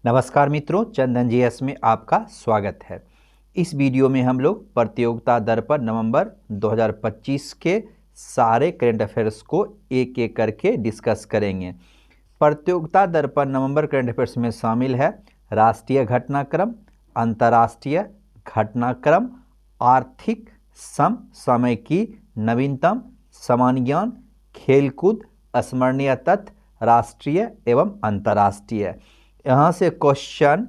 नमस्कार मित्रों, चंदन जीएस में आपका स्वागत है। इस वीडियो में हम लोग प्रतियोगिता दर्पण नवंबर 2025 के सारे करंट अफेयर्स को एक एक करके डिस्कस करेंगे। प्रतियोगिता दर्पण नवंबर करंट अफेयर्स में शामिल है राष्ट्रीय घटनाक्रम, अंतर्राष्ट्रीय घटनाक्रम, आर्थिक समसामयिकी, नवीनतम, सामान्य ज्ञान, खेलकूद, स्मरणीय तथ्य, राष्ट्रीय एवं अंतर्राष्ट्रीय। यहाँ से क्वेश्चन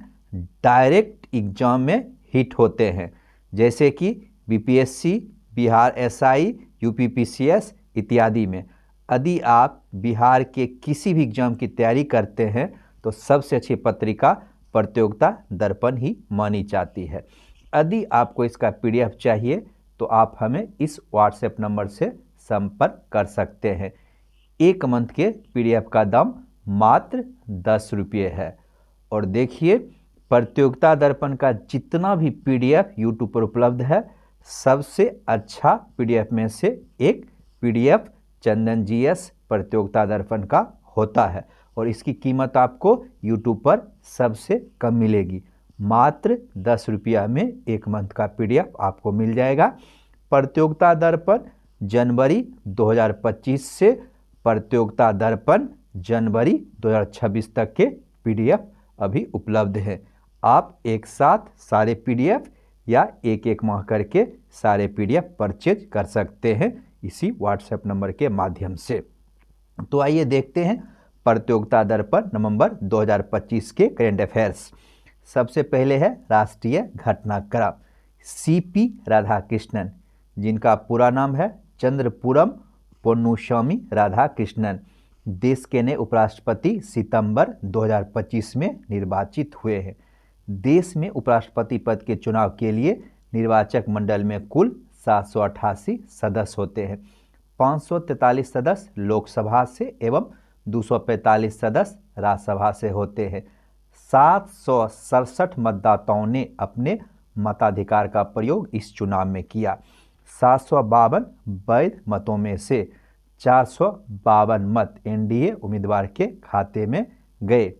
डायरेक्ट एग्जाम में हिट होते हैं, जैसे कि बीपीएससी, बिहार एसआई, यूपीपीसीएस इत्यादि में। यदि आप बिहार के किसी भी एग्जाम की तैयारी करते हैं तो सबसे अच्छी पत्रिका प्रतियोगिता दर्पण ही मानी जाती है। यदि आपको इसका पीडीएफ चाहिए तो आप हमें इस व्हाट्सएप नंबर से संपर्क कर सकते हैं। एक मंथ के पीडीएफ का दाम मात्र 10 रुपये है। और देखिए, प्रतियोगिता दर्पण का जितना भी पीडीएफ यूट्यूब पर उपलब्ध है, सबसे अच्छा पीडीएफ में से एक पीडीएफ चंदन जीएस प्रतियोगिता दर्पण का होता है और इसकी कीमत आपको यूट्यूब पर सबसे कम मिलेगी। मात्र 10 रुपया में एक मंथ का पीडीएफ आपको मिल जाएगा। प्रतियोगिता दर्पण जनवरी 2025 से प्रतियोगिता दर्पण जनवरी 2026 तक के पीडीएफ अभी उपलब्ध है। आप एक साथ सारे पीडीएफ या एक एक माह करके सारे पीडीएफ परचेज कर सकते हैं इसी व्हाट्सएप नंबर के माध्यम से। तो आइए देखते हैं प्रतियोगिता दर्पण नवंबर 2025 के करंट अफेयर्स। सबसे पहले है राष्ट्रीय घटनाक्रम। सीपी राधाकृष्णन, जिनका पूरा नाम है चंद्रपुरम पोन्नुस्वामी राधाकृष्णन, देश के नए उपराष्ट्रपति सितंबर 2025 में निर्वाचित हुए हैं। देश में उपराष्ट्रपति पद के चुनाव के लिए निर्वाचक मंडल में कुल 788 सदस्य होते हैं। 543 सदस्य लोकसभा से एवं 245 सदस्य राज्यसभा से होते हैं। 767 मतदाताओं ने अपने मताधिकार का प्रयोग इस चुनाव में किया। 752 वैध मतों में से 452 मत एनडीए उम्मीदवार के खाते में गए।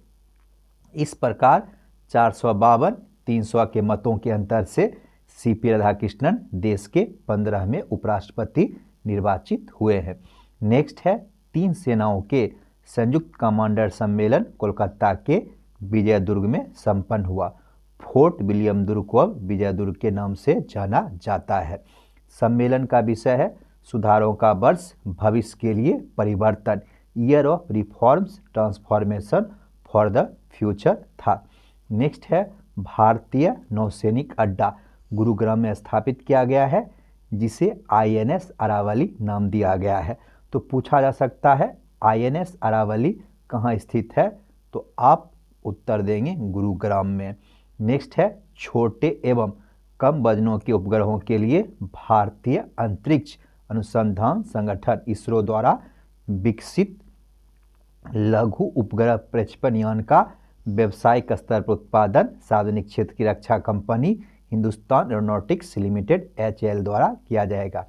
इस प्रकार 452 300 के मतों के अंतर से सीपी राधाकृष्णन देश के 15वें उपराष्ट्रपति निर्वाचित हुए हैं। नेक्स्ट है 3 सेनाओं के संयुक्त कमांडर सम्मेलन कोलकाता के विजय दुर्ग में संपन्न हुआ। फोर्ट विलियम दुर्ग को अब विजय दुर्ग के नाम से जाना जाता है। सम्मेलन का विषय है सुधारों का वर्ष, भविष्य के लिए परिवर्तन, year of reforms transformation for the future था। नेक्स्ट है भारतीय नौसैनिक अड्डा गुरुग्राम में स्थापित किया गया है, जिसे आईएनएस अरावली नाम दिया गया है। तो पूछा जा सकता है आईएनएस अरावली कहाँ स्थित है, तो आप उत्तर देंगे गुरुग्राम में। नेक्स्ट है छोटे एवं कम वजनों के उपग्रहों के लिए भारतीय अंतरिक्ष अनुसंधान संगठन इसरो द्वारा विकसित लघु उपग्रह प्रक्षेपण यान का व्यावसायिक स्तर पर उत्पादन सार्वजनिक क्षेत्र की रक्षा company Hindustan Aeronautics Limited HAL द्वारा किया जाएगा।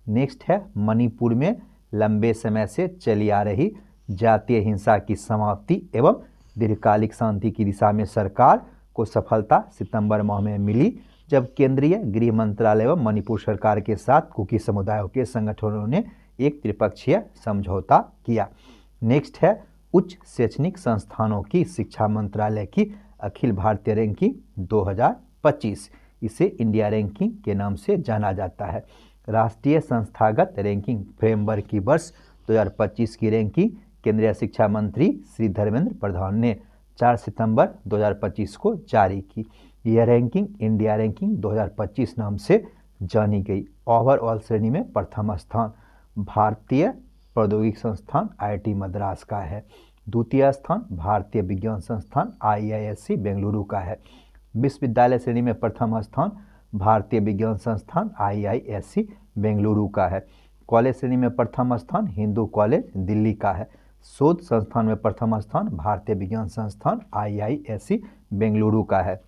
नेक्स्ट है मणिपुर में लंबे समय से चली आ रही जातीय हिंसा की समाप्ति एवं दीर्घकालिक शांति की दिशा में सरकार को सफलता सितंबर माह में मिली, जब केंद्रीय गृह मंत्रालय एवं मणिपुर सरकार के साथ कुकी समुदायों के संगठनों ने एक त्रिपक्षीय समझौता किया। नेक्स्ट है उच्च शैक्षणिक संस्थानों की शिक्षा मंत्रालय की अखिल भारतीय रैंकिंग 2025, इसे इंडिया रैंकिंग के नाम से जाना जाता है। राष्ट्रीय संस्थागत रैंकिंग फ्रेमवर्क की वर्ष 2025 की रैंकिंग केंद्रीय शिक्षा मंत्री श्री धर्मेंद्र प्रधान ने 4 सितंबर 2025 को जारी की। यह रैंकिंग इंडिया रैंकिंग 2025 नाम से जानी गई। ओवरऑल श्रेणी में प्रथम स्थान भारतीय प्रौद्योगिकी संस्थान IIT मद्रास का है। द्वितीय स्थान भारतीय विज्ञान संस्थान IISc बेंगलुरु का है। विश्वविद्यालय श्रेणी में प्रथम स्थान भारतीय विज्ञान संस्थान IISc बेंगलुरु का है। कॉलेज श्रेणी में प्रथम स्थान हिंदू कॉलेज दिल्ली का है। शोध संस्थान में प्रथम स्थान भारतीय विज्ञान संस्थान IISc बेंगलुरु का है।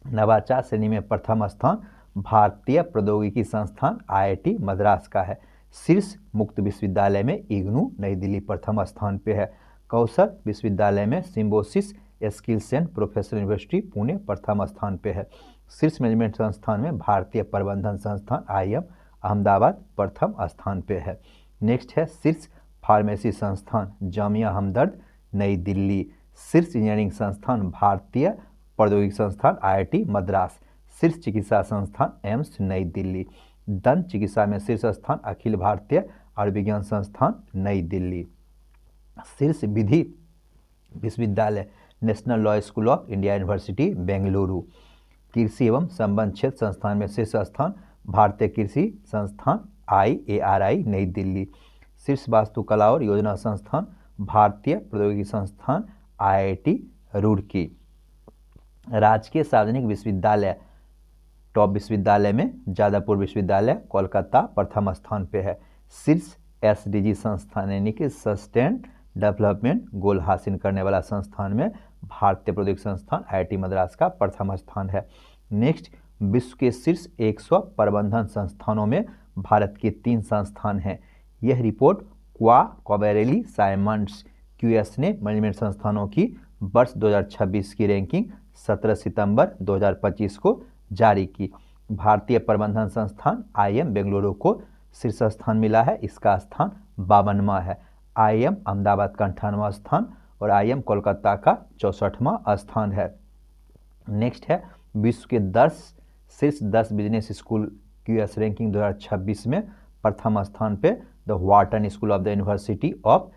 नवाचार श्रेणी में प्रथम स्थान भारतीय प्रौद्योगिकी संस्थान IIT मद्रास का है। शीर्ष मुक्त विश्वविद्यालय में इग्नू नई दिल्ली प्रथम स्थान पे है। कौशल विश्वविद्यालय में Symbiosis skills and professional university Pune प्रथम स्थान पे है। शीर्ष मैनेजमेंट संस्थान में भारतीय प्रबंधन संस्थान IIM अहमदाबाद प्रथम स्थान पे है। नेक्स्ट है शीर्ष फार्मेसी संस्थान जामिया हमदर्द नई दिल्ली। शीर्ष इंजीनियरिंग संस्थान भारतीय प्रौद्योगिकी संस्थान IIT मद्रास। शीर्ष चिकित्सा संस्थान एम्स नई दिल्ली। दंत चिकित्सा में शीर्ष स्थान अखिल भारतीय आयुर्विज्ञान संस्थान नई दिल्ली। शीर्ष विधि विश्वविद्यालय national law school of India university Bengaluru. कृषि एवं संबंध क्षेत्र संस्थान में शीर्ष स्थान भारतीय कृषि संस्थान IARI नई दिल्ली। शीर्ष वास्तुकला और योजना संस्थान भारतीय प्रौद्योगिकी संस्थान IIT रुड़की। राजकीय सार्वजनिक विश्वविद्यालय टॉप विश्वविद्यालय में जादवपुर विश्वविद्यालय कोलकाता प्रथम स्थान पे है। शीर्ष SDG संस्थान यानी कि सस्टेन डेवलपमेंट गोल हासिल करने वाला संस्थान में भारतीय प्रौद्योगिकी संस्थान IIT मद्रास का प्रथम स्थान है। नेक्स्ट, विश्व के शीर्ष 100 प्रबंधन संस्थानों में भारत के 3 संस्थान हैं। यह रिपोर्ट क्वाबेरेली साइमंड्स QS ने मैनेजमेंट संस्थानों की वर्ष 2026 की रैंकिंग 17 सितंबर 2025 को जारी की। भारतीय प्रबंधन संस्थान IIM बेंगलुरु को शीर्ष स्थान मिला है, इसका स्थान 52वां है। IIM अहमदाबाद का 98वां स्थान और IIM कोलकाता का 64वां स्थान है। नेक्स्ट है विश्व के 10 शीर्ष 10 बिजनेस स्कूल QS रैंकिंग 2026 में प्रथम स्थान पे the Wharton school of the university of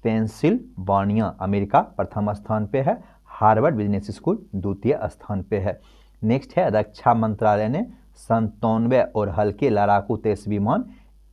Pennsylvania America प्रथम स्थान पे है। हार्वर्ड बिजनेस स्कूल द्वितीय स्थान पे है। नेक्स्ट है रक्षा मंत्रालय ने 97 और हल्के लड़ाकू तेजस विमान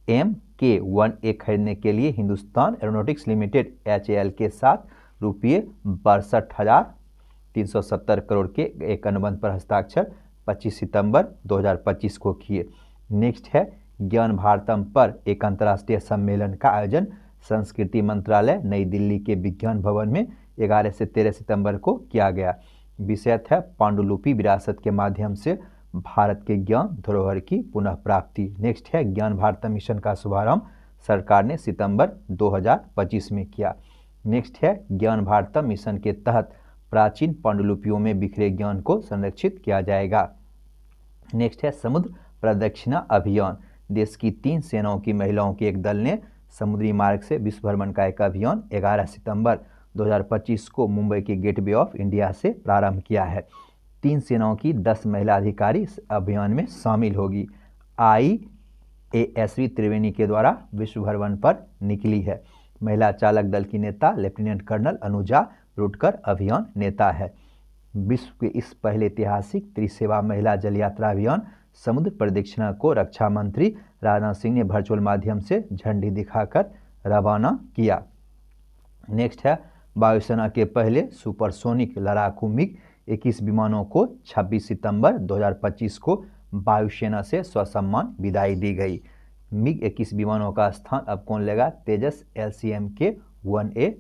MK-1A खरीदने के लिए हिंदुस्तान एरोनॉटिक्स लिमिटेड HAL के साथ ₹62,370 करोड़ के एक अनुबंध पर हस्ताक्षर 25 सितंबर 2025 को किए। नेक्स्ट है ज्ञान भारतम पर एक अंतर्राष्ट्रीय सम्मेलन का आयोजन संस्कृति मंत्रालय नई दिल्ली के विज्ञान भवन में 11 से 13 सितंबर को किया गया। विषय है पांडुलिपि विरासत के माध्यम से भारत के ज्ञान धरोहर की पुनः प्राप्ति। नेक्स्ट है ज्ञान भारत मिशन का शुभारंभ सरकार ने सितंबर 2025 में किया। नेक्स्ट है ज्ञान भारत मिशन के तहत प्राचीन पांडुलिपियों में बिखरे ज्ञान को संरक्षित किया जाएगा। नेक्स्ट है समुद्र प्रदक्षिणा अभियान। देश की 3 सेनाओं की महिलाओं के एक दल ने समुद्री मार्ग से विश्व भ्रमण का एक अभियान 11 सितंबर 2025 को मुंबई के गेटवे ऑफ इंडिया से प्रारंभ किया है। 3 सेनाओं की 10 महिला अधिकारी इस अभियान में शामिल होगी। IASV त्रिवेणी के द्वारा विश्व भ्रमण पर निकली है। महिला चालक दल की नेता लेफ्टिनेंट कर्नल अनुजा रुटकर अभियान नेता है। विश्व के इस पहले ऐतिहासिक त्रिसेवा महिला जल यात्रा अभियान समुद्र प्रदक्षिणा को रक्षा मंत्री राजनाथ सिंह ने वर्चुअल माध्यम से झंडी दिखाकर रवाना किया। नेक्स्ट है वायुसेना के पहले सुपरसोनिक लड़ाकू MiG-21 विमानों को 26 सितंबर 2025 को वायुसेना से ससम्मान विदाई दी गई। MiG-21 विमानों का स्थान अब कौन लेगा? तेजस LCMK-1A।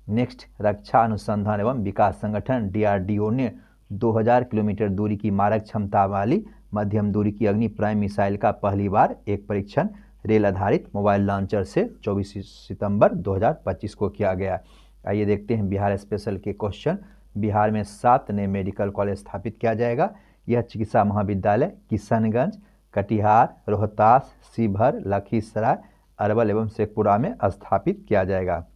नेक्स्ट, रक्षा अनुसंधान एवं विकास संगठन DRDO ने 2000 किलोमीटर दूरी की मारक क्षमता वाली मध्यम दूरी की अग्नि प्राइम मिसाइल का पहली बार एक परीक्षण रेल आधारित मोबाइल लॉन्चर से 24 सितंबर 2025 को किया गया। आइए देखते हैं बिहार स्पेशल के क्वेश्चन। बिहार में 7 नए मेडिकल कॉलेज स्थापित किया जाएगा। यह चिकित्सा महाविद्यालय किशनगंज, कटिहार, रोहतास, शिवहर, लखीसराय, अरवल एवं शेखपुरा में स्थापित किया जाएगा।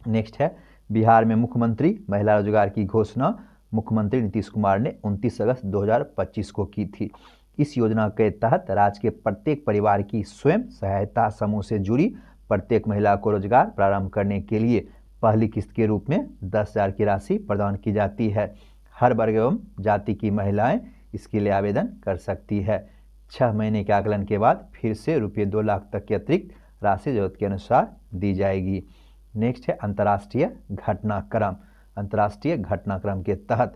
नेक्स्ट है बिहार में मुख्यमंत्री महिला रोजगार की घोषणा मुख्यमंत्री नीतीश कुमार ने 29 अगस्त 2025 को की थी। इस योजना के तहत राज्य के प्रत्येक परिवार की स्वयं सहायता समूह से जुड़ी प्रत्येक महिला को रोजगार प्रारंभ करने के लिए पहली किस्त के रूप में 10,000 की राशि प्रदान की जाती है। हर वर्ग एवं जाति की महिलाएं इसके लिए आवेदन कर सकती है। 6 महीने के आकलन के बाद फिर से ₹2 लाख तक की अतिरिक्त राशि जरूरत के अनुसार दी जाएगी। नेक्स्ट है अंतर्राष्ट्रीय घटनाक्रम। अंतर्राष्ट्रीय घटनाक्रम के तहत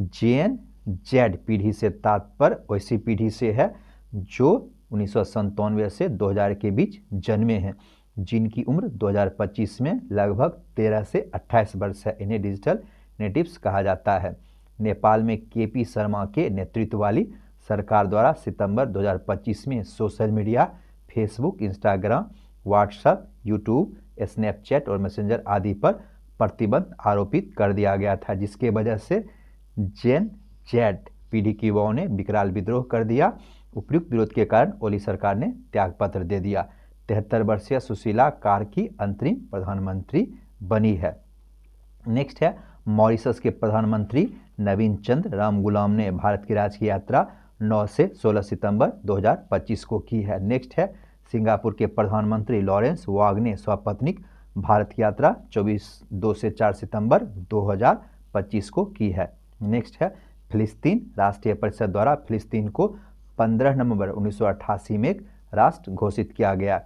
JNZ पीढ़ी से तात्पर्य वैसी पीढ़ी से है जो 1997 से 2000 के बीच जन्मे हैं, जिनकी उम्र 2025 में लगभग 13 से 28 वर्ष है। इन्हें डिजिटल नेटिव्स कहा जाता है। नेपाल में KP शर्मा के नेतृत्व वाली सरकार द्वारा सितंबर 2025 में social media Facebook, Instagram, WhatsApp, YouTube, Snapchat और मैसेंजर आदि पर प्रतिबंध आरोपित कर दिया गया था, जिसके वजह से जेन जेड पीढ़ी की युवाओं ने विकराल विद्रोह कर दिया। उपयुक्त विरोध के कारण ओली सरकार ने त्यागपत्र दे दिया। 73 वर्षीय सुशीला कार्की अंतरिम प्रधानमंत्री बनी है। नेक्स्ट है मॉरिशस के प्रधानमंत्री नवीन चंद्र रामगुलाम ने भारत की राजकीय यात्रा 9 से 16 सितंबर 2025 को की है। नेक्स्ट है सिंगापुर के प्रधानमंत्री लॉरेंस वांग ने सपत्नीक भारत की यात्रा 2 से 4 सितंबर 2025 को की है। नेक्स्ट है फिलिस्तीन राष्ट्रीय परिषद द्वारा फिलिस्तीन को 15 नवंबर 1988 में एक राष्ट्र घोषित किया गया।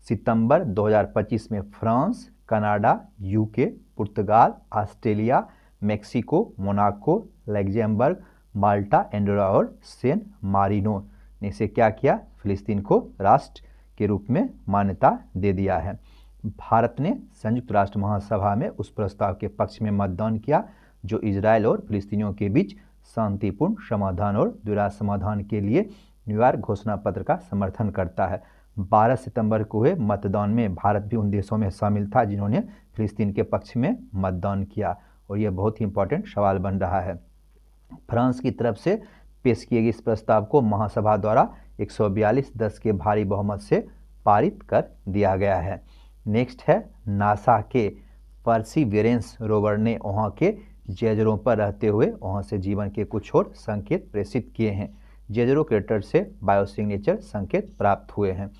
सितंबर 2025 में फ्रांस, कनाडा, यूके, पुर्तगाल, ऑस्ट्रेलिया, मेक्सिको, मोनाको, लग्जमबर्ग, माल्टा, एंडोरा और सैन मारिनो ने इसे क्या किया, फिलिस्तीन को राष्ट्र के रूप में मान्यता दे दिया है। भारत ने संयुक्त राष्ट्र महासभा में उस प्रस्ताव के पक्ष में मतदान किया जो इजरायल और फिलिस्तीनियों के बीच शांतिपूर्ण समाधान और द्विराष्ट्र समाधान के लिए न्यूयॉर्क घोषणा पत्र का समर्थन करता है। 12 सितंबर को हुए मतदान में भारत भी उन देशों में शामिल था जिन्होंने फिलिस्तीन के पक्ष में मतदान किया, और यह बहुत ही इंपॉर्टेंट सवाल बन रहा है। फ्रांस की तरफ से पेश किए गए इस प्रस्ताव को महासभा द्वारा 142-10 के भारी बहुमत से पारित कर दिया गया है। नेक्स्ट है नासा के परसिवियरेंस रोवर ने वहाँ के जेजरों पर रहते हुए वहाँ से जीवन के कुछ और संकेत प्रेषित किए हैं। जेजरो क्रेटर से बायोसिग्नेचर संकेत प्राप्त हुए हैं।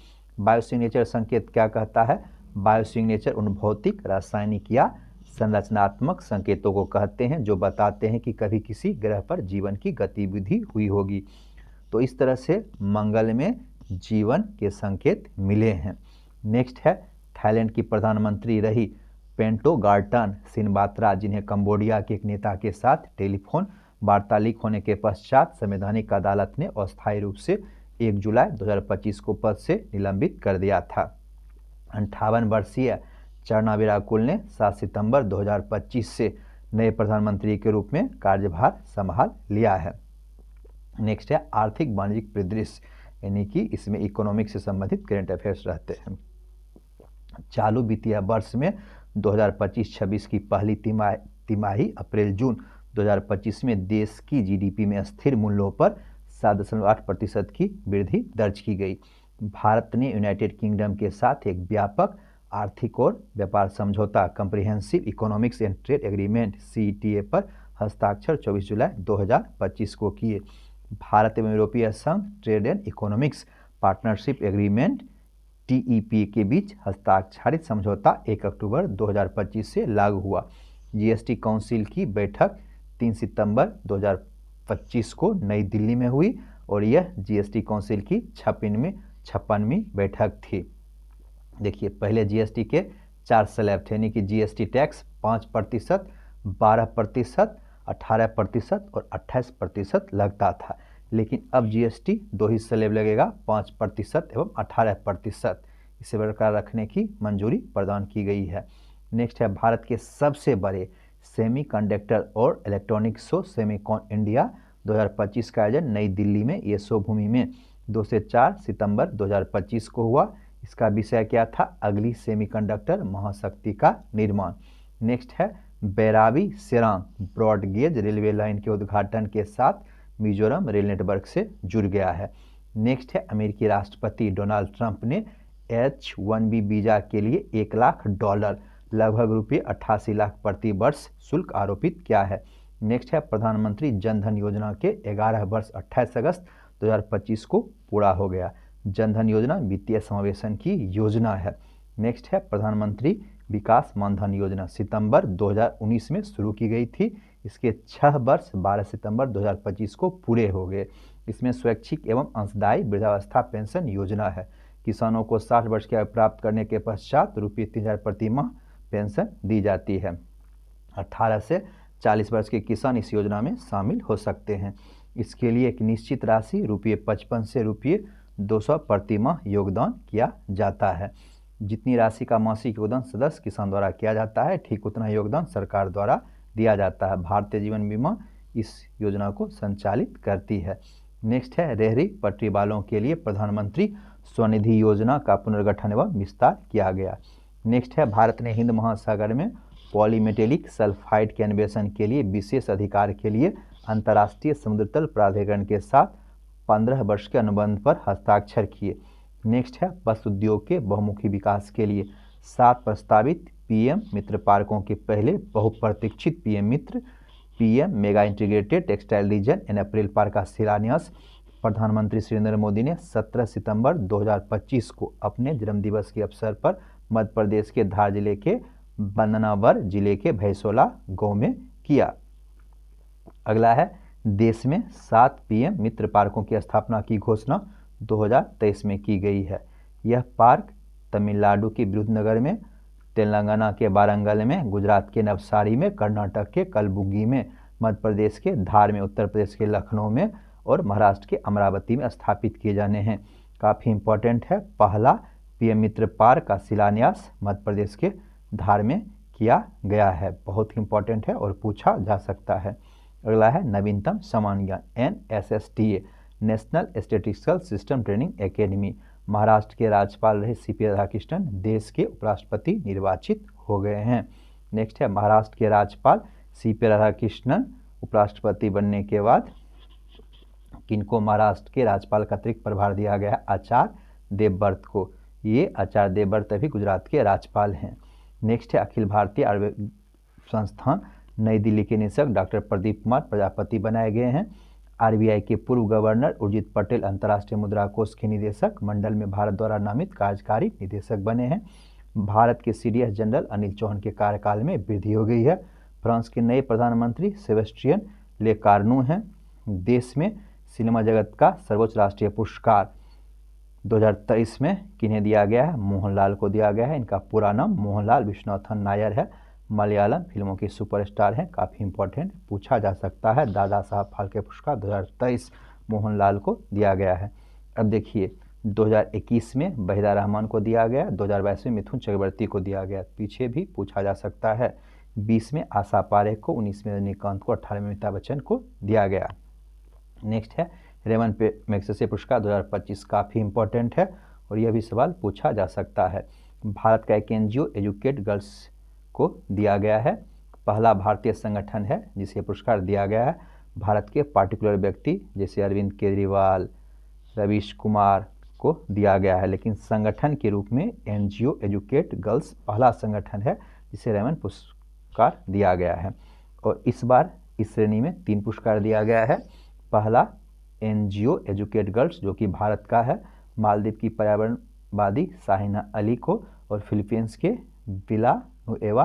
बायोसिग्नेचर संकेत क्या कहता है? बायोसिग्नेचर उन भौतिक, रासायनिक या संरचनात्मक संकेतों को कहते हैं जो बताते हैं कि कभी किसी ग्रह पर जीवन की गतिविधि हुई होगी। तो इस तरह से मंगल में जीवन के संकेत मिले हैं। नेक्स्ट है थाईलैंड की प्रधानमंत्री रही पेंटोगार्टन सिनबात्रा, जिन्हें कंबोडिया के एक नेता के साथ टेलीफोन वार्ता लीक होने के पश्चात संवैधानिक अदालत ने अस्थायी रूप से 1 जुलाई 2025 को पद से निलंबित कर दिया था। 58 वर्षीय चरणा विराकुल ने 7 सितंबर 2025 से नए प्रधानमंत्री के रूप में कार्यभार संभाल लिया है। नेक्स्ट है आर्थिक वाणिज्यिक परिदृश्य, यानी कि इसमें इकोनॉमिक से संबंधित करंट अफेयर्स रहते हैं। चालू वित्तीय वर्ष में 2025-26 की पहली तिमाही अप्रैल-जून 2025 में देश की जीडीपी में स्थिर मूल्यों पर 7.8% की वृद्धि दर्ज की गई। भारत ने यूनाइटेड किंगडम के साथ एक व्यापक आर्थिक और व्यापार समझौता comprehensive economics and trade agreement CETA पर हस्ताक्षर 24 जुलाई 2025 को किए। भारत एवं यूरोपीय संघ trade and economics partnership agreement TEP के बीच हस्ताक्षरित समझौता 1 अक्टूबर 2025 से लागू हुआ। GST काउंसिल की बैठक 3 सितंबर 2025 को नई दिल्ली में हुई और यह GST काउंसिल की 56वीं बैठक थी। देखिए पहले GST के 4 स्लैब थे, यानी कि GST टैक्स 5%, 12%, 18% और 28% लगता था, लेकिन अब GST 2 ही स्लैब लगेगा, 5% एवं 18%। इसे बरकरार रखने की मंजूरी प्रदान की गई है। नेक्स्ट है भारत के सबसे बड़े सेमीकंडक्टर और इलेक्ट्रॉनिक शो सेमीकॉन इंडिया 2025 का आयोजन नई दिल्ली में यशो भूमि में 2 से 4 सितंबर 2025 को हुआ। इसका विषय क्या था? अगली सेमीकंडक्टर महाशक्ति का निर्माण। नेक्स्ट है Bairabi Sairang broad gauge railway line के उद्घाटन के साथ मिजोरम रेल नेटवर्क से जुड़ गया है। नेक्स्ट है अमेरिकी राष्ट्रपति डोनाल्ड ट्रंप ने H-1B वीजा के लिए $1 लाख लगभग रुपये 88 लाख प्रति वर्ष शुल्क आरोपित किया है। नेक्स्ट है प्रधानमंत्री जन धन योजना के 11 वर्ष 28 अगस्त 2025 को पूरा हो गया। जन धन योजना वित्तीय समावेशन की योजना है। नेक्स्ट है प्रधानमंत्री विकास मानधन योजना सितंबर 2019 में शुरू की गई थी। इसके 6 वर्ष 12 सितंबर 2025 को पूरे हो गए। इसमें स्वैच्छिक एवं अंशदायी वृद्धावस्था पेंशन योजना है। किसानों को 60 वर्ष की आयु प्राप्त करने के पश्चात रुपये 3000 प्रति माह पेंशन दी जाती है। 18 से 40 वर्ष के किसान इस योजना में शामिल हो सकते हैं। इसके लिए एक निश्चित राशि रुपये 55 से रुपये 200 प्रति माह योगदान किया जाता है। जितनी राशि का मासिक योगदान सदस्य किसान द्वारा किया जाता है, ठीक उतना योगदान सरकार द्वारा दिया जाता है। भारतीय जीवन बीमा इस योजना को संचालित करती है। नेक्स्ट है रेहड़ी पटरी वालों के लिए प्रधानमंत्री स्वनिधि योजना का पुनर्गठन एवं विस्तार किया गया। नेक्स्ट है भारत ने हिंद महासागर में पॉलीमेटेलिक सल्फाइड के अन्वेषण के लिए विशेष अधिकार के लिए अंतर्राष्ट्रीय समुद्र तल प्राधिकरण के साथ 15 वर्ष के अनुबंध पर हस्ताक्षर किए। नेक्स्ट है वस्त्र उद्योग के बहुमुखी विकास के लिए 7 प्रस्तावित पीएम मित्र पार्कों के पहले बहुप्रतीक्षित PM mega integrated textile reason and April park का शिलान्यास प्रधानमंत्री श्री नरेंद्र मोदी ने 17 सितंबर 2025 को अपने जन्मदिवस के अवसर पर मध्य प्रदेश के धार जिले के बंदनावर जिले के भैंसोला गांव में किया। अगला है देश में 7 पीएम मित्र पार्कों की स्थापना की घोषणा 2023 में की गई है। यह पार्क तमिलनाडु के विरुधनगर में, तेलंगाना के वारंगल में, गुजरात के नवसारी में, कर्नाटक के कलबुर्गी में, मध्य प्रदेश के धार में, उत्तर प्रदेश के लखनऊ में और महाराष्ट्र के अमरावती में स्थापित किए जाने हैं। काफ़ी इंपॉर्टेंट है। पहला पीएम मित्र पार्क का शिलान्यास मध्य प्रदेश के धार में किया गया है, बहुत ही इंपॉर्टेंट है और पूछा जा सकता है। अगला है नवीनतम समान ज्ञान NSSTA national statistical system training academy. Maharashtra के राज्यपाल रहे सीपी राधाकृष्णन देश के उपराष्ट्रपति निर्वाचित हो गए हैं। नेक्स्ट है महाराष्ट्र के राज्यपाल सीपी राधाकृष्णन उपराष्ट्रपति बनने के बाद किनको महाराष्ट्र के राज्यपाल का अतिरिक्त प्रभार दिया गया है? आचार्य देवव्रत को। ये आचार्य देवव्रत अभी गुजरात के राज्यपाल हैं। नेक्स्ट है अखिल भारतीय आयुर्वेद संस्थान नई दिल्ली के निदेशक डॉक्टर प्रदीप कुमार प्रजापति बनाए गए हैं। आरबीआई के पूर्व गवर्नर उर्जित पटेल अंतर्राष्ट्रीय मुद्रा कोष के निदेशक मंडल में भारत द्वारा नामित कार्यकारी निदेशक बने हैं। भारत के सीडीएस जनरल अनिल चौहान के कार्यकाल में वृद्धि हो गई है। फ्रांस के नए प्रधानमंत्री सेबेस्टियन लेकार्नू हैं। देश में सिनेमा जगत का सर्वोच्च राष्ट्रीय पुरस्कार 2023 में किन्हें दिया गया है? मोहनलाल को दिया गया है। इनका पूरा नाम मोहनलाल विश्वनाथन नायर है। मलयालम फिल्मों के सुपरस्टार हैं, काफ़ी इंपॉर्टेंट पूछा जा सकता है। दादा साहब फाल्के पुरस्कार 2023 मोहनलाल को दिया गया है। अब देखिए 2021 में वहीदा रहमान को दिया गया, 2022 में मिथुन चक्रवर्ती को दिया गया, पीछे भी पूछा जा सकता है। 20 में आशा पारेख को, 19 में रजनीकांत को, 18 में अमिताभ बच्चन को दिया गया। नेक्स्ट है रेमन मैग्सेसे पुरस्कार 2025, काफ़ी इंपॉर्टेंट है और यह भी सवाल पूछा जा सकता है। भारत का एक एनजीओ एजुकेट गर्ल्स को दिया गया है। पहला भारतीय संगठन है जिसे पुरस्कार दिया गया है। भारत के पार्टिकुलर व्यक्ति जैसे अरविंद केजरीवाल, रवीश कुमार को दिया गया है, लेकिन संगठन के रूप में एनजीओ एजुकेट गर्ल्स पहला संगठन है जिसे रेमन पुरस्कार दिया गया है। और इस बार इस श्रेणी में 3 पुरस्कार दिया गया है। पहला एनजीओ एजुकेट गर्ल्स जो कि भारत का है, मालदीव की पर्यावरणवादी शाहिना अली को और फिलीपींस के विलानुएवा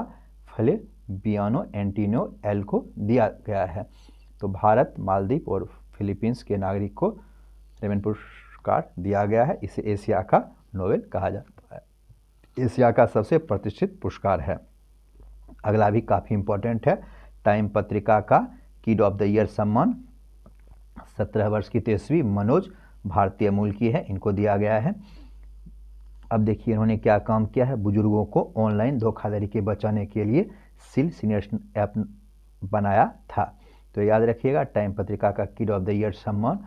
फलेबियानो एंटिनो एल को दिया गया है। तो भारत, मालदीव और फिलीपींस के नागरिक को रेमन पुरस्कार दिया गया है। इसे एशिया का नोबेल कहा जाता है, एशिया का सबसे प्रतिष्ठित पुरस्कार है। अगला भी काफ़ी इंपॉर्टेंट है। टाइम पत्रिका का किड ऑफ द ईयर सम्मान 17 वर्ष की तेजस्वी मनोज भारतीय मूल की है, इनको दिया गया है। अब देखिए इन्होंने क्या काम किया है। बुजुर्गों को ऑनलाइन धोखाधड़ी के बचाने के लिए सिल सीनियर ऐप बनाया था। तो याद रखिएगा टाइम पत्रिका का किड ऑफ द ईयर सम्मान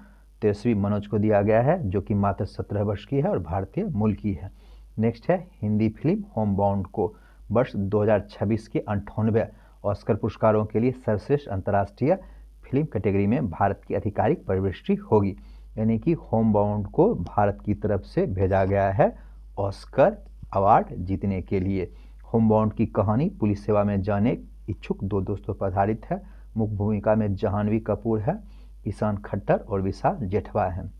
तेजस्वी मनोज को दिया गया है जो कि मात्र 17 वर्ष की है और भारतीय मूल की है। नेक्स्ट है हिंदी फिल्म होम बाउंड को वर्ष 2026 के 98वें ऑस्कर पुरस्कारों के लिए सर्वश्रेष्ठ अंतर्राष्ट्रीय फिल्म कैटेगरी में भारत की आधिकारिक प्रविष्टि होगी। यानी कि होम बाउंड को भारत की तरफ से भेजा गया है ऑस्कर अवार्ड जीतने के लिए। होम बाउंड की कहानी पुलिस सेवा में जाने इच्छुक 2 दोस्तों पर आधारित है। मुख्य भूमिका में जाह्नवी कपूर है, ईशान खट्टर और विशाल जेठवा हैं।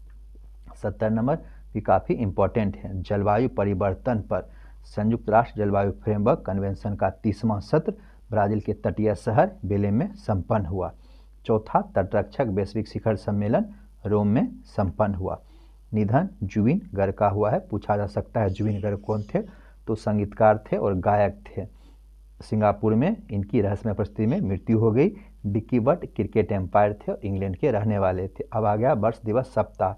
70 नंबर भी काफ़ी इंपॉर्टेंट है। जलवायु परिवर्तन पर संयुक्त राष्ट्र जलवायु फ्रेमवर्क कन्वेंशन का 30वां सत्र ब्राज़ील के तटीय शहर बेलेम में संपन्न हुआ। चौथा तटरक्षक वैश्विक शिखर सम्मेलन रोम में संपन्न हुआ। निधन जुबिन गर्ग का हुआ है, पूछा जा सकता है जुबिन गर्ग कौन थे? तो संगीतकार थे और गायक थे। सिंगापुर में इनकी रहस्यमय परिस्थिति में मृत्यु हो गई। डिक्की बट क्रिकेट एम्पायर थे और इंग्लैंड के रहने वाले थे। अब आ गया वर्ष दिवस सप्ताह।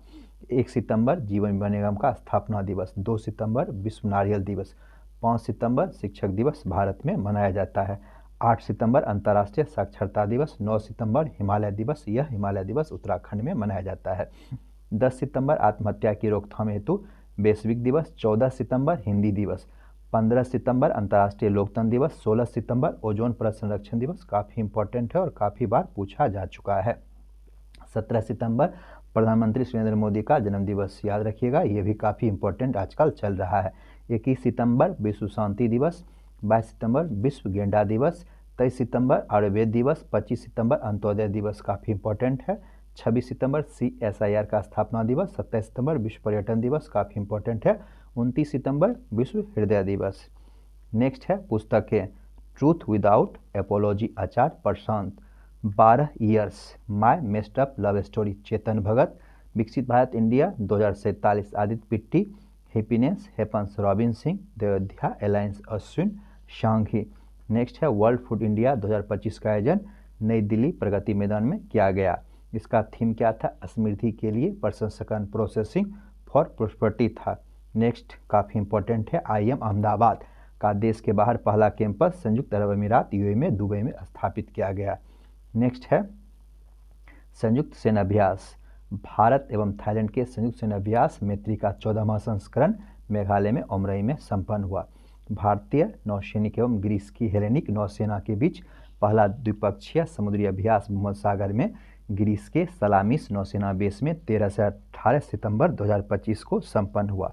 1 सितंबर जीवन बीमा निगम का स्थापना दिवस, 2 सितंबर विश्व नारियल दिवस, 5 सितंबर शिक्षक दिवस भारत में मनाया जाता है, 8 सितंबर अंतर्राष्ट्रीय साक्षरता दिवस, 9 सितंबर हिमालय दिवस, यह हिमालय दिवस उत्तराखंड में मनाया जाता है, 10 सितंबर आत्महत्या की रोकथाम हेतु वैश्विक दिवस, 14 सितंबर हिंदी दिवस, 15 सितंबर अंतर्राष्ट्रीय लोकतंत्र दिवस, 16 सितंबर ओजोन परत संरक्षण दिवस, काफ़ी इंपॉर्टेंट है और काफ़ी बार पूछा जा चुका है। 17 सितंबर प्रधानमंत्री श्री नरेंद्र मोदी का जन्मदिवस, याद रखिएगा, ये भी काफ़ी इंपॉर्टेंट आजकल चल रहा है। 21 सितंबर विश्व शांति दिवस, 22 सितंबर विश्व गेंडा दिवस, 23 सितंबर आयुर्वेद दिवस, 25 सितंबर अंत्योदय दिवस, काफ़ी इंपॉर्टेंट है। 26 सितंबर CSIR का स्थापना दिवस, 27 सितंबर विश्व पर्यटन दिवस, काफ़ी इंपॉर्टेंट है। 29 सितंबर विश्व हृदय दिवस। नेक्स्ट है पुस्तकें, truth without apology Acharya Prashant, 12 years, my messed up love story Chetan Bhagat, Viksit Bharat India 2047 Aditya Pitti, happiness happens Robin Singh, देवध्या अलायंस अश्विन शांघी। नेक्स्ट है वर्ल्ड फूड इंडिया 2025 का आयोजन नई दिल्ली प्रगति मैदान में किया गया। इसका थीम क्या था? समृद्धि के लिए प्रसंस्करण, प्रोसेसिंग फॉर प्रोस्पेरिटी था। नेक्स्ट काफ़ी इंपॉर्टेंट है, IIM अहमदाबाद का देश के बाहर पहला कैंपस संयुक्त अरब अमीरात UAE में दुबई में स्थापित किया गया। नेक्स्ट है संयुक्त सेनाभ्यास, भारत एवं थाईलैंड के संयुक्त सेनाभ्यास मैत्री का 14वां संस्करण मेघालय में उमरई में संपन्न हुआ। भारतीय नौसैनिक एवं ग्रीस की हेलेनिक नौसेना के बीच पहला द्विपक्षीय समुद्री अभ्यास भूमध्य सागर में ग्रीस के सलामिस नौसेना बेस में 13 से 18 सितंबर 2025 को संपन्न हुआ।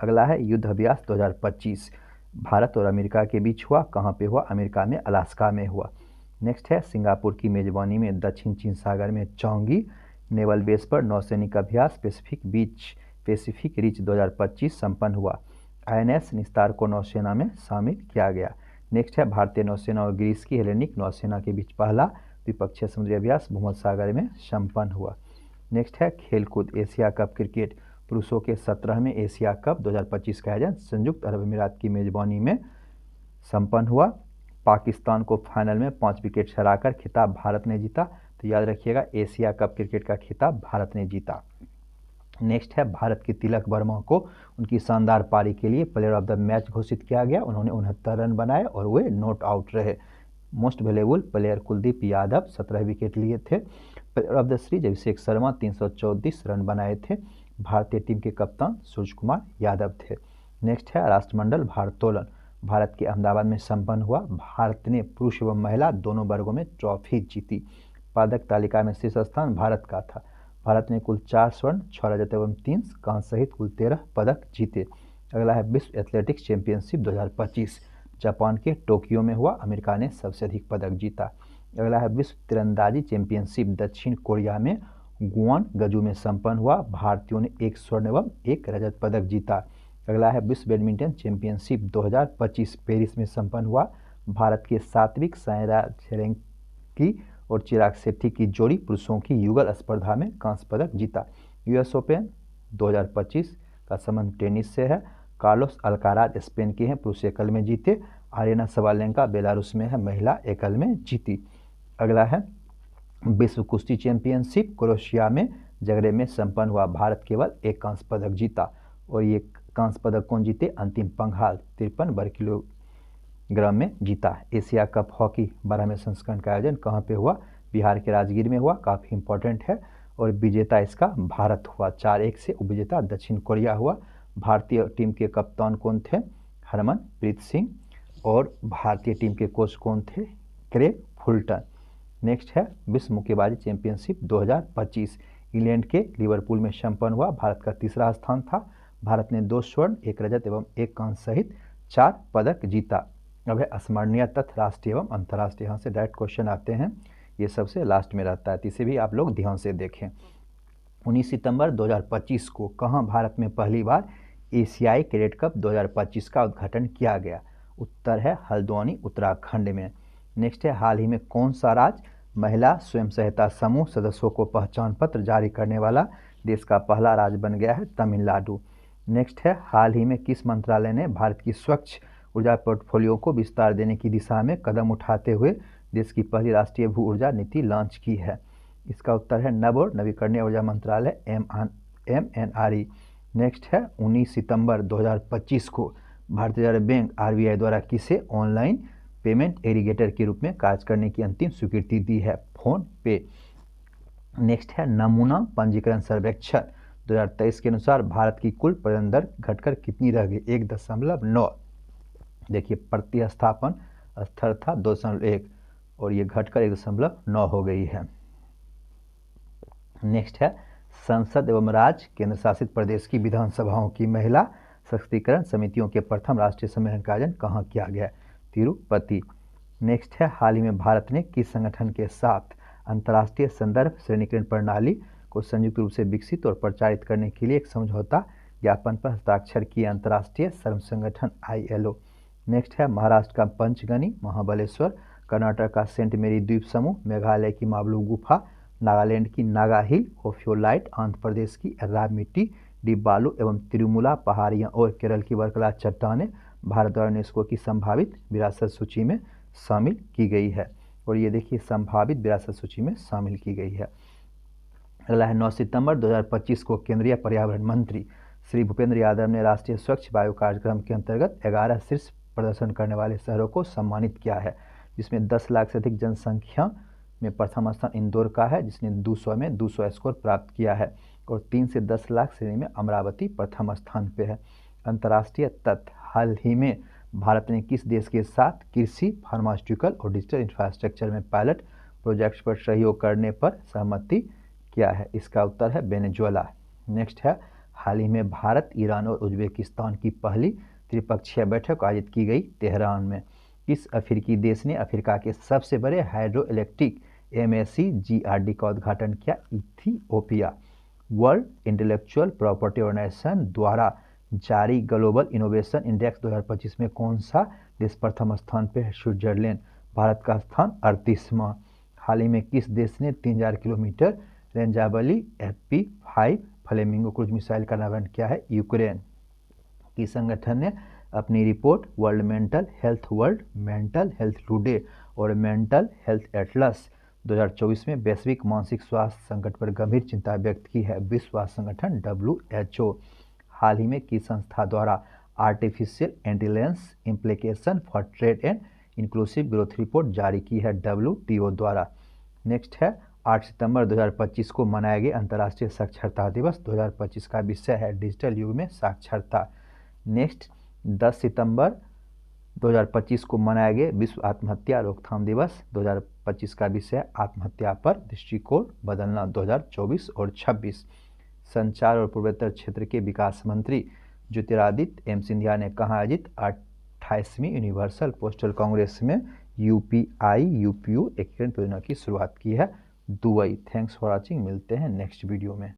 अगला है युद्ध अभ्यास 2025, भारत और अमेरिका के बीच हुआ। कहाँ पे हुआ? अमेरिका में अलास्का में हुआ। नेक्स्ट है सिंगापुर की मेजबानी में दक्षिण चीन सागर में चौंगी नेवल बेस पर नौसैनिक अभ्यास पैसिफिक रिच 2025 संपन्न हुआ। INS निस्तार को नौसेना में शामिल किया गया। नेक्स्ट है भारतीय नौसेना और ग्रीस की हेलेनिक नौसेना के बीच पहला द्विपक्षीय समुद्री अभ्यास भूमध्य सागर में संपन्न हुआ। नेक्स्ट है खेलकूद, एशिया कप क्रिकेट, पुरुषों के 17वें एशिया कप 2025 का आयोजन संयुक्त अरब अमीरात की मेजबानी में संपन्न हुआ। पाकिस्तान को फाइनल में 5 विकेट से हराकर खिताब भारत ने जीता। तो याद रखिएगा, एशिया कप क्रिकेट का खिताब भारत ने जीता। नेक्स्ट है भारत की तिलक वर्मा को उनकी शानदार पारी के लिए प्लेयर ऑफ द मैच घोषित किया गया। उन्होंने 69 रन बनाए और वे नॉट आउट रहे। Most valuable player Kuldeep Yadav 17 wicket लिए थे। Player of the series Abhishek Sharma 334 run बनाए थे। भारतीय टीम के कप्तान सूर्य कुमार यादव थे। नेक्स्ट है राष्ट्रमंडल भारोत्तोलन, भारत के अहमदाबाद में संपन्न हुआ। भारत ने पुरुष एवं महिला दोनों वर्गों में ट्रॉफी जीती। पदक तालिका में शीर्ष स्थान भारत का था। भारत ने कुल 4 स्वर्ण, 6 रजत एवं 3 कांस्य सहित कुल 13 पदक जीते। अगला है विश्व एथलेटिक्स चैंपियनशिप 2025, जापान के टोक्यो में हुआ। अमेरिका ने सबसे अधिक पदक जीता। अगला है विश्व तीरंदाजी चैंपियनशिप दक्षिण कोरिया में ग्वानगजू में संपन्न हुआ। भारतीयों ने 1 स्वर्ण एवं 1 रजत पदक जीता। अगला है विश्व बैडमिंटन चैंपियनशिप 2025 पेरिस में संपन्न हुआ। भारत के सात्विक साईराज रैंकी और चिराग शेट्टी की जोड़ी पुरुषों की युगल स्पर्धा में कांस्य पदक जीता। US ओपन 2025 का संबंध टेनिस से है। कार्लोस अल्काराज स्पेन के हैं, पुरुष एकल में जीते। आर्यना सवालेंका बेलारूस में है, महिला एकल में जीती। अगला है विश्व कुश्ती चैंपियनशिप क्रोएशिया में जगरेब में संपन्न हुआ। भारत केवल 1 कांस्य पदक जीता और ये कांस्य पदक कौन जीते? अंतिम पंघाल 53 वर्ग किलोग्राम में जीता। एशिया कप हॉकी 12वें संस्करण का आयोजन कहाँ पे हुआ? बिहार के राजगीर में हुआ। काफ़ी इंपॉर्टेंट है और विजेता इसका भारत हुआ। 4-1 से उपविजेता दक्षिण कोरिया हुआ। भारतीय टीम के कप्तान कौन थे? हरमनप्रीत सिंह। और भारतीय टीम के कोच कौन थे? Craig Fulton. नेक्स्ट है विश्व मुक्केबाजी चैंपियनशिप 2025, इंग्लैंड के लिवरपूल में संपन्न हुआ। भारत का तीसरा स्थान था। भारत ने 2 स्वर्ण, 1 रजत एवं 1 कांस्य सहित 4 पदक जीता। अब है अस्मरणीय तथ्य, राष्ट्रीय एवं अंतर्राष्ट्रीय। यहाँ से डायरेक्ट क्वेश्चन आते हैं, ये सबसे लास्ट में रहता है, तो इसे भी आप लोग ध्यान से देखें। 19 सितंबर 2025 को कहाँ भारत में पहली बार एशियाई कैडेट कप 2025 का उद्घाटन किया गया? उत्तर है हल्द्वानी, उत्तराखंड में। नेक्स्ट है हाल ही में कौन सा राज्य महिला स्वयं सहायता समूह सदस्यों को पहचान पत्र जारी करने वाला देश का पहला राज्य बन गया है? तमिलनाडु। नेक्स्ट है हाल ही में किस मंत्रालय ने भारत की स्वच्छ ऊर्जा पोर्टफोलियो को विस्तार देने की दिशा में कदम उठाते हुए देश की पहली राष्ट्रीय भू ऊर्जा नीति लॉन्च की है? इसका उत्तर है नव और नवीकरणीय ऊर्जा मंत्रालय MNRE। नेक्स्ट है 19 सितंबर 2025 को भारतीय रिजर्व बैंक RBI द्वारा किसे ऑनलाइन पेमेंट एग्रीगेटर के रूप में कार्य करने की अंतिम स्वीकृति दी है? फोन पे। नेक्स्ट है नमूना पंजीकरण सर्वेक्षण 2023 के अनुसार भारत की कुल प्रजनन दर घटकर कितनी रह गई? 1.9। देखिए प्रतिस्थापन स्तर था 2.1 और ये घटकर 1.9 हो गई है। नेक्स्ट है संसद एवं राज्य केंद्र शासित प्रदेश की विधानसभाओं की महिला सशक्तिकरण समितियों के प्रथम राष्ट्रीय सम्मेलन का आयोजन कहाँ किया गया? तिरुपति। नेक्स्ट है हाल ही में भारत ने किस संगठन के साथ अंतर्राष्ट्रीय संदर्भ श्रेणीकरण प्रणाली को संयुक्त रूप से विकसित और प्रचारित करने के लिए एक समझौता ज्ञापन पर हस्ताक्षर किए? अंतर्राष्ट्रीय श्रम संगठन ILO। नेक्स्ट है महाराष्ट्र का पंचगनी महाबलेश्वर, कर्नाटक का सेंट मेरी द्वीप समूह, मेघालय की मावलू गुफा, नागालैंड की नागा हिल ओफियोलाइट, आंध्र प्रदेश की रामिटी डिब्बालू एवं तिरुमला पहाड़ियाँ और केरल की वर्कला चट्टानें भारत द्वारा यूनेस्को की संभावित विरासत सूची में शामिल की गई है। और ये देखिए संभावित विरासत सूची में शामिल की गई है। अगला है 9 सितंबर 2025 को केंद्रीय पर्यावरण मंत्री श्री भूपेंद्र यादव ने राष्ट्रीय स्वच्छ वायु कार्यक्रम के अंतर्गत 11 शीर्ष प्रदर्शन करने वाले शहरों को सम्मानित किया है, जिसमें 10 लाख से अधिक जनसंख्या में प्रथम स्थान इंदौर का है, जिसने 200 में 200 स्कोर प्राप्त किया है, और 3 से 10 लाख श्रेणी में अमरावती प्रथम स्थान पे है। अंतर्राष्ट्रीय तथ्य, हाल ही में भारत ने किस देश के साथ कृषि, फार्मास्यूटिकल और डिजिटल इंफ्रास्ट्रक्चर में पायलट प्रोजेक्ट्स पर सहयोग करने पर सहमति किया है? इसका उत्तर है वेनेजुएला। नेक्स्ट है हाल ही में भारत, ईरान और उज्बेकिस्तान की पहली त्रिपक्षीय बैठक आयोजित की गई तेहरान में। किस अफ्रीकी देश ने अफ्रीका के सबसे बड़े हाइड्रो इलेक्ट्रिक MACGRD का उद्घाटन किया? Ethiopia. World intellectual property organisation द्वारा जारी ग्लोबल इनोवेशन इंडेक्स 2025 में कौन सा देश प्रथम स्थान पे है? स्विट्जरलैंड। भारत का स्थान 38वां। हाल ही में किस देश ने 3000 किलोमीटर रेंजाबली FP5 फ्लेमिंगो क्रूज मिसाइल का अनावरण किया है? यूक्रेन। किस संगठन ने अपनी report world mental health today और मेंटल हेल्थ एटलस 2024 में वैश्विक मानसिक स्वास्थ्य संकट पर गंभीर चिंता व्यक्त की है? विश्व स्वास्थ्य संगठन WHO। हाल ही में किस संस्था द्वारा artificial intelligence implication for trade and inclusive growth report जारी की है? WTO द्वारा। नेक्स्ट है 8 सितंबर 2025 को मनाया गया अंतर्राष्ट्रीय साक्षरता दिवस 2025 का विषय है डिजिटल युग में साक्षरता। नेक्स्ट 10 सितंबर 2025 को मनाया गया विश्व आत्महत्या रोकथाम दिवस 2025 का विषय आत्महत्या पर दृष्टिकोण बदलना 2024 और 26। संचार और पूर्वोत्तर क्षेत्र के विकास मंत्री ज्योतिरादित्य सिंधिया ने कहा आयोजित 28वीं यूनिवर्सल पोस्टल कांग्रेस में UPI-UPU एकीकरण परियोजना की शुरुआत की है? दुबई। थैंक्स फॉर वॉचिंग, मिलते हैं नेक्स्ट वीडियो में।